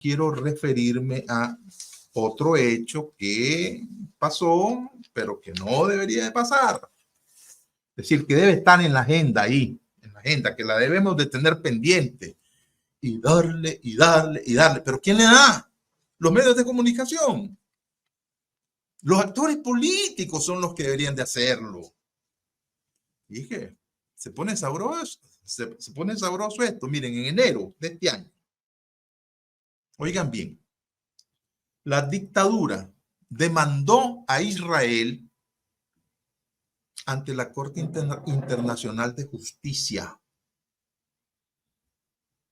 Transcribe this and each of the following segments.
quiero referirme a otro hecho que pasó, pero que no debería de pasar. Es decir, que debe estar en la agenda ahí, en la agenda, que la debemos de tener pendiente y darle y darle y darle. ¿Pero quién le da? Los medios de comunicación. Los actores políticos son los que deberían de hacerlo. Y dije, se pone sabroso esto. Miren, en enero de este año, oigan bien, la dictadura demandó a Israel ante la Corte Internacional de Justicia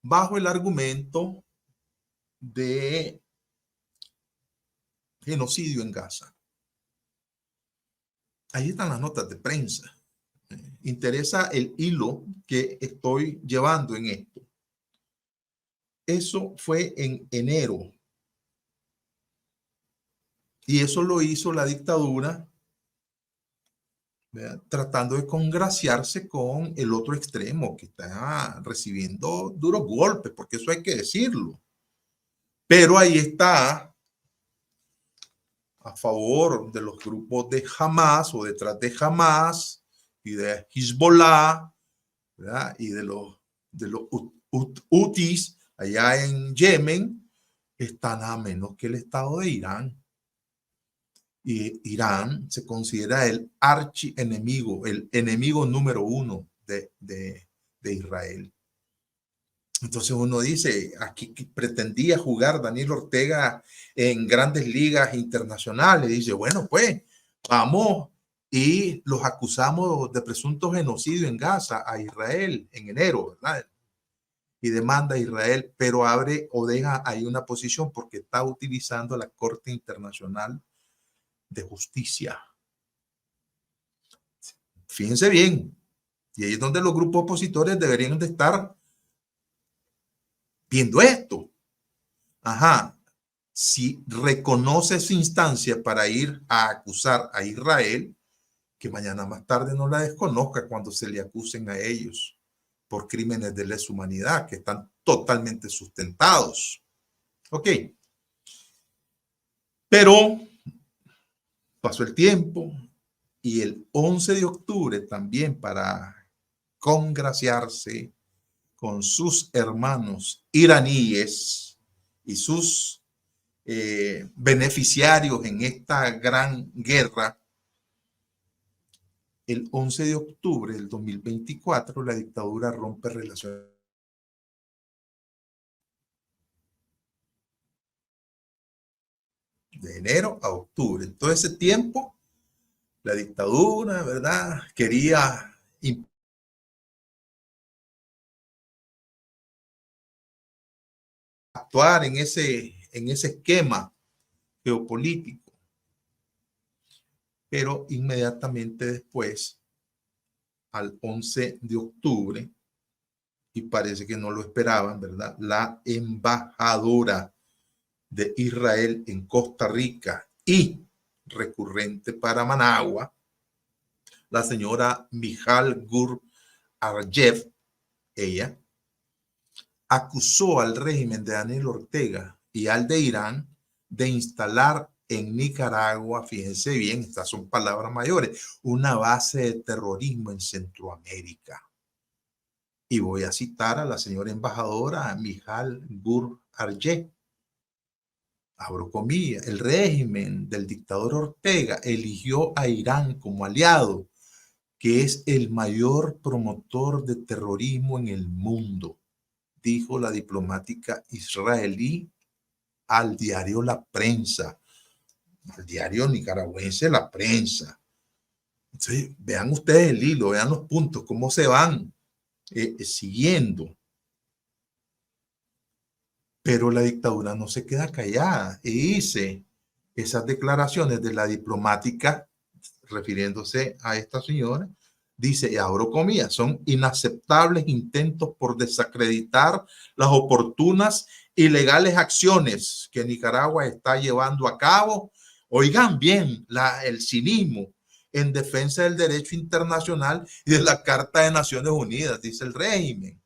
bajo el argumento de genocidio en Gaza. Ahí están las notas de prensa. Interesa el hilo que estoy llevando en esto. Eso fue en enero. Y eso lo hizo la dictadura, ¿verdad?, tratando de congraciarse con el otro extremo que está recibiendo duros golpes, porque eso hay que decirlo. Pero ahí está a favor de los grupos de Hamas o detrás de Hamas y de Hezbollah, ¿verdad?, y de los Houthis allá en Yemen, está nada menos que el Estado de Irán. Y Irán se considera el archienemigo, el enemigo número uno de Israel. Entonces uno dice, aquí pretendía jugar Daniel Ortega en grandes ligas internacionales. Dice, bueno, pues vamos y los acusamos de presunto genocidio en Gaza a Israel en enero, ¿verdad? Y demanda a Israel, pero abre o deja ahí una posición porque está utilizando la Corte Internacional de Justicia. Fíjense bien, y ahí es donde los grupos opositores deberían de estar viendo esto. Ajá, si reconoce esa instancia para ir a acusar a Israel, que mañana más tarde no la desconozca cuando se le acusen a ellos por crímenes de lesa humanidad que están totalmente sustentados. Ok. Pero pasó el tiempo y el 11 de octubre también, para congraciarse con sus hermanos iraníes y sus beneficiarios en esta gran guerra, el 11 de octubre del 2024 la dictadura rompe relaciones. De enero a octubre. En todo ese tiempo, la dictadura, ¿verdad?, quería actuar en ese esquema geopolítico. Pero inmediatamente después, al 11 de octubre, y parece que no lo esperaban, ¿verdad?, la embajadora de Israel en Costa Rica y recurrente para Managua, la señora Michal Gur Arjev, ella acusó al régimen de Daniel Ortega y al de Irán de instalar en Nicaragua, fíjense bien, estas son palabras mayores, una base de terrorismo en Centroamérica. Y voy a citar a la señora embajadora Michal Gur Arjev. Abro comillas, el régimen del dictador Ortega eligió a Irán como aliado, que es el mayor promotor de terrorismo en el mundo, dijo la diplomática israelí al diario La Prensa, al diario nicaragüense La Prensa. Entonces, vean ustedes el hilo, vean los puntos, cómo se van siguiendo. Pero la dictadura no se queda callada y dice esas declaraciones de la diplomática, refiriéndose a esta señora, dice, y abro comillas, son inaceptables intentos por desacreditar las oportunas y legales acciones que Nicaragua está llevando a cabo. Oigan bien el cinismo, en defensa del derecho internacional y de la Carta de Naciones Unidas, dice el régimen.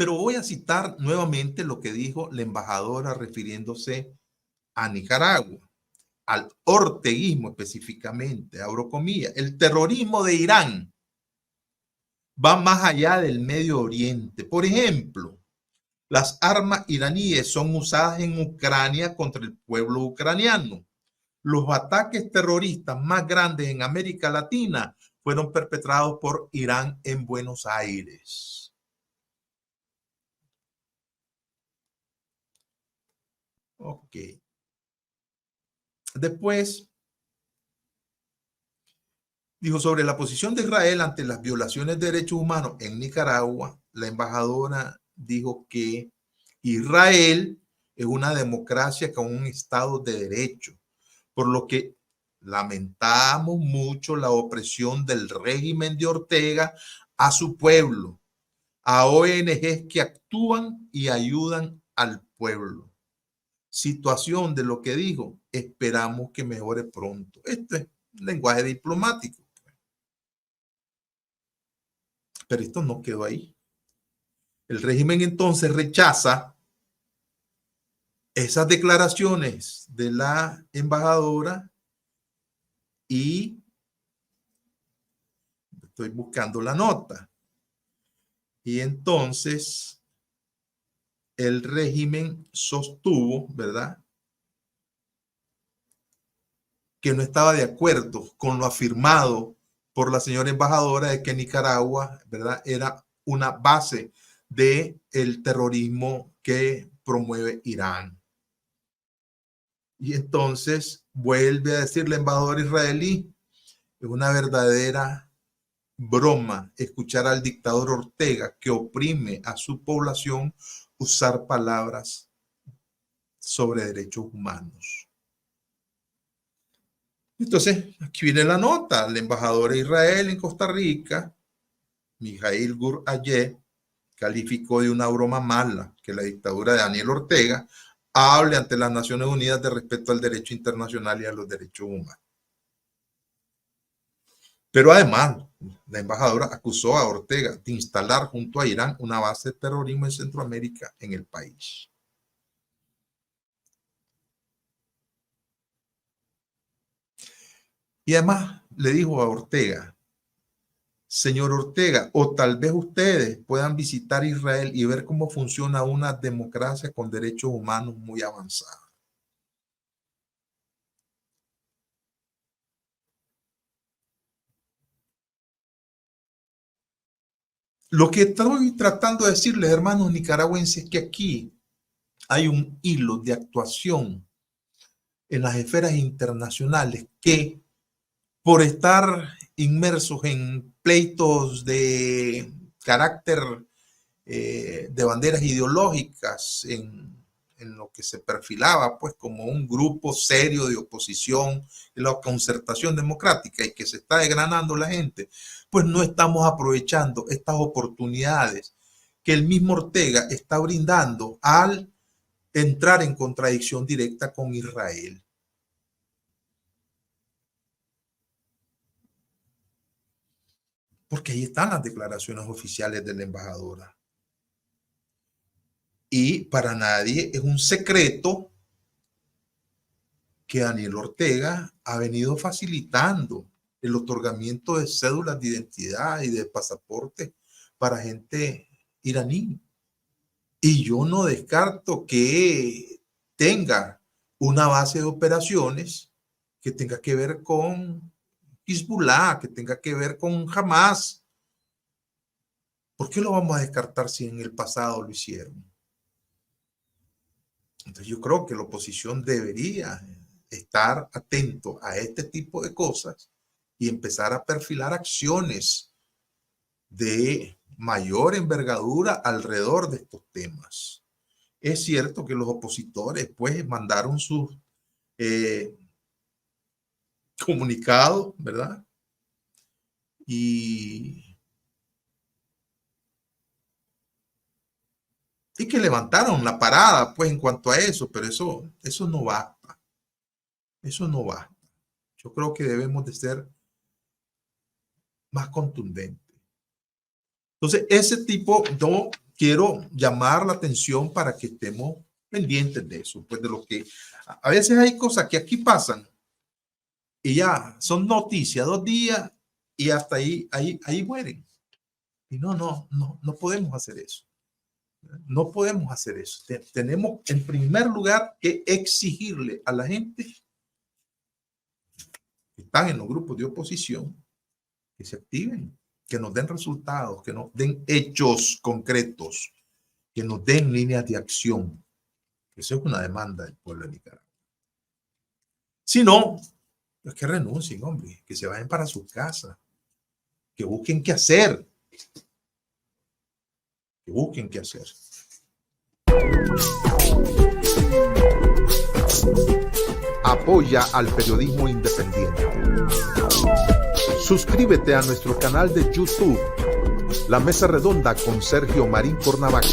Pero voy a citar nuevamente lo que dijo la embajadora refiriéndose a Nicaragua, al orteguismo específicamente, abro comillas. El terrorismo de Irán va más allá del Medio Oriente. Por ejemplo, las armas iraníes son usadas en Ucrania contra el pueblo ucraniano. Los ataques terroristas más grandes en América Latina fueron perpetrados por Irán en Buenos Aires. Ok. Después dijo sobre la posición de Israel ante las violaciones de derechos humanos en Nicaragua. La embajadora dijo que Israel es una democracia con un Estado de derecho, por lo que lamentamos mucho la opresión del régimen de Ortega a su pueblo, a ONGs que actúan y ayudan al pueblo. Situación de lo que dijo, esperamos que mejore pronto. Este es lenguaje diplomático. Pero esto no quedó ahí. El régimen entonces rechaza esas declaraciones de la embajadora y estoy buscando la nota. Y entonces el régimen sostuvo, ¿verdad?, que no estaba de acuerdo con lo afirmado por la señora embajadora de que Nicaragua, ¿verdad?, era una base del terrorismo que promueve Irán. Y entonces vuelve a decir la embajadora israelí, es una verdadera broma escuchar al dictador Ortega, que oprime a su población, usar palabras sobre derechos humanos. Entonces, aquí viene la nota. La embajadora de Israel en Costa Rica, Mijail Gur-Ayev, calificó de una broma mala que la dictadura de Daniel Ortega hable ante las Naciones Unidas de respeto al derecho internacional y a los derechos humanos. Pero además, la embajadora acusó a Ortega de instalar junto a Irán una base de terrorismo en Centroamérica, en el país. Y además le dijo a Ortega, señor Ortega, o tal vez ustedes puedan visitar Israel y ver cómo funciona una democracia con derechos humanos muy avanzados. Lo que estoy tratando de decirles, hermanos nicaragüenses, es que aquí hay un hilo de actuación en las esferas internacionales que, por estar inmersos en pleitos de carácter de banderas ideológicas, en lo que se perfilaba pues como un grupo serio de oposición en la concertación democrática, y que se está desgranando la gente, pues no estamos aprovechando estas oportunidades que el mismo Ortega está brindando al entrar en contradicción directa con Israel. Porque ahí están las declaraciones oficiales de la embajadora. Y para nadie es un secreto que Daniel Ortega ha venido facilitando el otorgamiento de cédulas de identidad y de pasaporte para gente iraní. Y yo no descarto que tenga una base de operaciones que tenga que ver con Hezbollah, que tenga que ver con Hamas. ¿Por qué lo vamos a descartar si en el pasado lo hicieron? Entonces yo creo que la oposición debería estar atento a este tipo de cosas y empezar a perfilar acciones de mayor envergadura alrededor de estos temas. Es cierto que los opositores pues mandaron sus eh, comunicados, ¿verdad? Y que levantaron la parada pues en cuanto a eso, pero eso no basta. Eso no basta. Yo creo que debemos de ser más contundentes. Entonces, ese tipo, yo quiero llamar la atención para que estemos pendientes de eso, pues de lo que a veces hay cosas que aquí pasan y ya son noticias 2 días y hasta ahí mueren. Y no podemos hacer eso. No podemos hacer eso. Tenemos en primer lugar que exigirle a la gente que están en los grupos de oposición que se activen, que nos den resultados, que nos den hechos concretos, que nos den líneas de acción. Eso es una demanda del pueblo de Nicaragua. Si no, es que renuncien, hombre, que se vayan para sus casas, que busquen qué hacer. Que busquen qué hacer. Apoya al periodismo independiente. Suscríbete a nuestro canal de YouTube, La Mesa Redonda con Sergio Marín Cornavaca.